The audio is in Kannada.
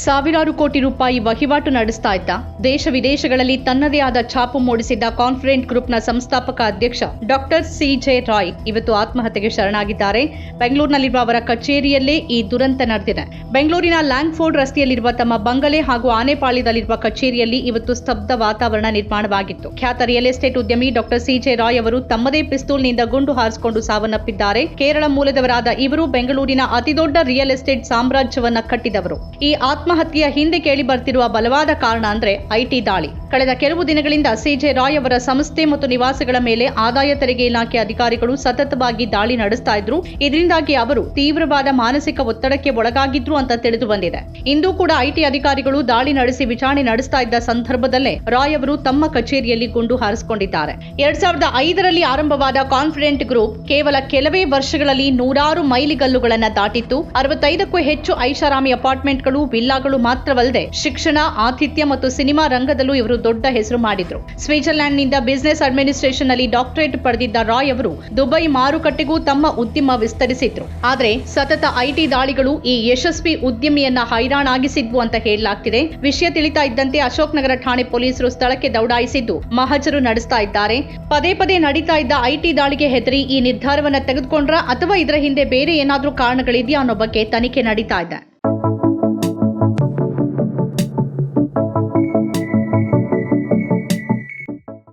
ಸಾವಿರಾರು ಕೋಟಿ ರೂಪಾಯಿ ವಹಿವಾಟು ನಡೆಸ್ತಾ ಇದ್ದ ದೇಶ ವಿದೇಶಗಳಲ್ಲಿ ತನ್ನದೇ ಆದ ಛಾಪು ಮೂಡಿಸಿದ್ದ ಕಾನ್ಫಿಡೆಂಟ್ ಗ್ರೂಪ್ನ ಸಂಸ್ಥಾಪಕ ಅಧ್ಯಕ್ಷ ಡಾಕ್ಟರ್ ಸಿಜೆ ರಾಯ್ ಇವತ್ತು ಆತ್ಮಹತ್ಯೆಗೆ ಶರಣಾಗಿದ್ದಾರೆ. ಬೆಂಗಳೂರಿನಲ್ಲಿರುವ ಅವರ ಕಚೇರಿಯಲ್ಲೇ ಈ ದುರಂತ ನಡೆದಿದೆ. ಬೆಂಗಳೂರಿನ ಲ್ಯಾಂಗ್ಫೋರ್ಡ್ ರಸ್ತೆಯಲ್ಲಿರುವ ತಮ್ಮ ಬಂಗಲೆ ಹಾಗೂ ಆನೆಪಾಳ್ಯದಲ್ಲಿರುವ ಕಚೇರಿಯಲ್ಲಿ ಇವತ್ತು ಸ್ತಬ್ಧ ವಾತಾವರಣ ನಿರ್ಮಾಣವಾಗಿತ್ತು. ಖ್ಯಾತ ರಿಯಲ್ ಎಸ್ಟೇಟ್ ಉದ್ಯಮಿ ಡಾಕ್ಟರ್ ಸಿಜೆ ರಾಯ್ ಅವರು ತಮ್ಮದೇ ಪಿಸ್ತೂಲ್ನಿಂದ ಗುಂಡು ಹಾರಿಸಿಕೊಂಡು ಸಾವನ್ನಪ್ಪಿದ್ದಾರೆ. ಕೇರಳ ಮೂಲದವರಾದ ಇವರು ಬೆಂಗಳೂರಿನ ಅತಿದೊಡ್ಡ ರಿಯಲ್ ಎಸ್ಟೇಟ್ ಸಾಮ್ರಾಜ್ಯವನ್ನ ಕಟ್ಟಿದವರು. ಈ ಆತ್ಮಹತ್ಯೆಯ ಹಿಂದೆ ಕೇಳಿ ಬರ್ತಿರುವ ಬಲವಾದ ಕಾರಣ ಅಂದ್ರೆ ಐಟಿ ದಾಳಿ. ಕಳೆದ ಕೆಲವು ದಿನಗಳಿಂದ ಸಿಜೆ ರಾಯ್ ಅವರ ಸಂಸ್ಥೆ ಮತ್ತು ನಿವಾಸಗಳ ಮೇಲೆ ಆದಾಯ ತೆರಿಗೆ ಇಲಾಖೆ ಅಧಿಕಾರಿಗಳು ಸತತವಾಗಿ ದಾಳಿ ನಡೆಸ್ತಾ ಇದ್ರು. ಇದರಿಂದಾಗಿ ಅವರು ತೀವ್ರವಾದ ಮಾನಸಿಕ ಒತ್ತಡಕ್ಕೆ ಒಳಗಾಗಿದ್ರು ಅಂತ ತಿಳಿದು ಬಂದಿದೆ. ಇಂದು ಕೂಡ ಐಟಿ ಅಧಿಕಾರಿಗಳು ದಾಳಿ ನಡೆಸಿ ವಿಚಾರಣೆ ನಡೆಸ್ತಾ ಇದ್ದ ಸಂದರ್ಭದಲ್ಲೇ ರಾಯ್ ಅವರು ತಮ್ಮ ಕಚೇರಿಯಲ್ಲಿ ಗುಂಡು ಹಾರಿಸಿಕೊಂಡಿದ್ದಾರೆ. 2005ರಲ್ಲಿ ಆರಂಭವಾದ ಕಾನ್ಫಿಡೆಂಟ್ ಗ್ರೂಪ್ ಕೇವಲ ಕೆಲವೇ ವರ್ಷಗಳಲ್ಲಿ ನೂರಾರು ಮೈಲಿಗಲ್ಲುಗಳನ್ನು ದಾಟಿತ್ತು. 65ಕ್ಕೂ ಹೆಚ್ಚು ಐಷಾರಾಮಿ ಅಪಾರ್ಟ್ಮೆಂಟ್ಗಳು, ವಿಲ್ಲಾಗಳು ಮಾತ್ರವಲ್ಲದೆ ಶಿಕ್ಷಣ, ಆತಿಥ್ಯ ಮತ್ತು ಸಿನಿಮಾ ರಂಗದಲ್ಲೂ ಇವರು ದೊಡ್ಡ ಹೆಸರು ಮಾಡಿದ್ರು. ಸ್ವಿಟ್ಜರ್ಲೆಂಡ್ನಿಂದ ಬಿಸಿನೆಸ್ ಅಡ್ಮಿನಿಸ್ಟ್ರೇಷನ್ ನಲ್ಲಿ ಡಾಕ್ಟರೇಟ್ ಪಡೆದಿದ್ದ ರಾಯ್ ಅವರು ದುಬೈ ಮಾರುಕಟ್ಟೆಗೂ ತಮ್ಮ ಉದ್ಯಮ ವಿಸ್ತರಿಸಿದ್ರು. ಆದರೆ ಸತತ ಐಟಿ ದಾಳಿಗಳು ಈ ಯಶಸ್ವಿ ಉದ್ಯಮಿಯನ್ನ ಹೈರಾಣಾಗಿಸಿದ್ವು ಅಂತ ಹೇಳಲಾಗ್ತಿದೆ. ವಿಷಯ ತಿಳಿತಾ ಇದ್ದಂತೆ ಅಶೋಕ್ ನಗರ ಠಾಣೆ ಪೊಲೀಸರು ಸ್ಥಳಕ್ಕೆ ದೌಡಾಯಿಸಿದ್ದು ಮಹಜರು ನಡೆಸ್ತಾ ಇದ್ದಾರೆ. ಪದೇ ಪದೇ ನಡೀತಾ ಇದ್ದ ಐಟಿ ದಾಳಿಗೆ ಹೆದರಿ ಈ ನಿರ್ಧಾರವನ್ನ ತೆಗೆದುಕೊಂಡ್ರ ಅಥವಾ ಇದರ ಹಿಂದೆ ಬೇರೆ ಏನಾದ್ರೂ ಕಾರಣಗಳಿದೆಯಾ ಅನ್ನೋ ಬಗ್ಗೆ ತನಿಖೆ ನಡೀತಾ ಇದೆ.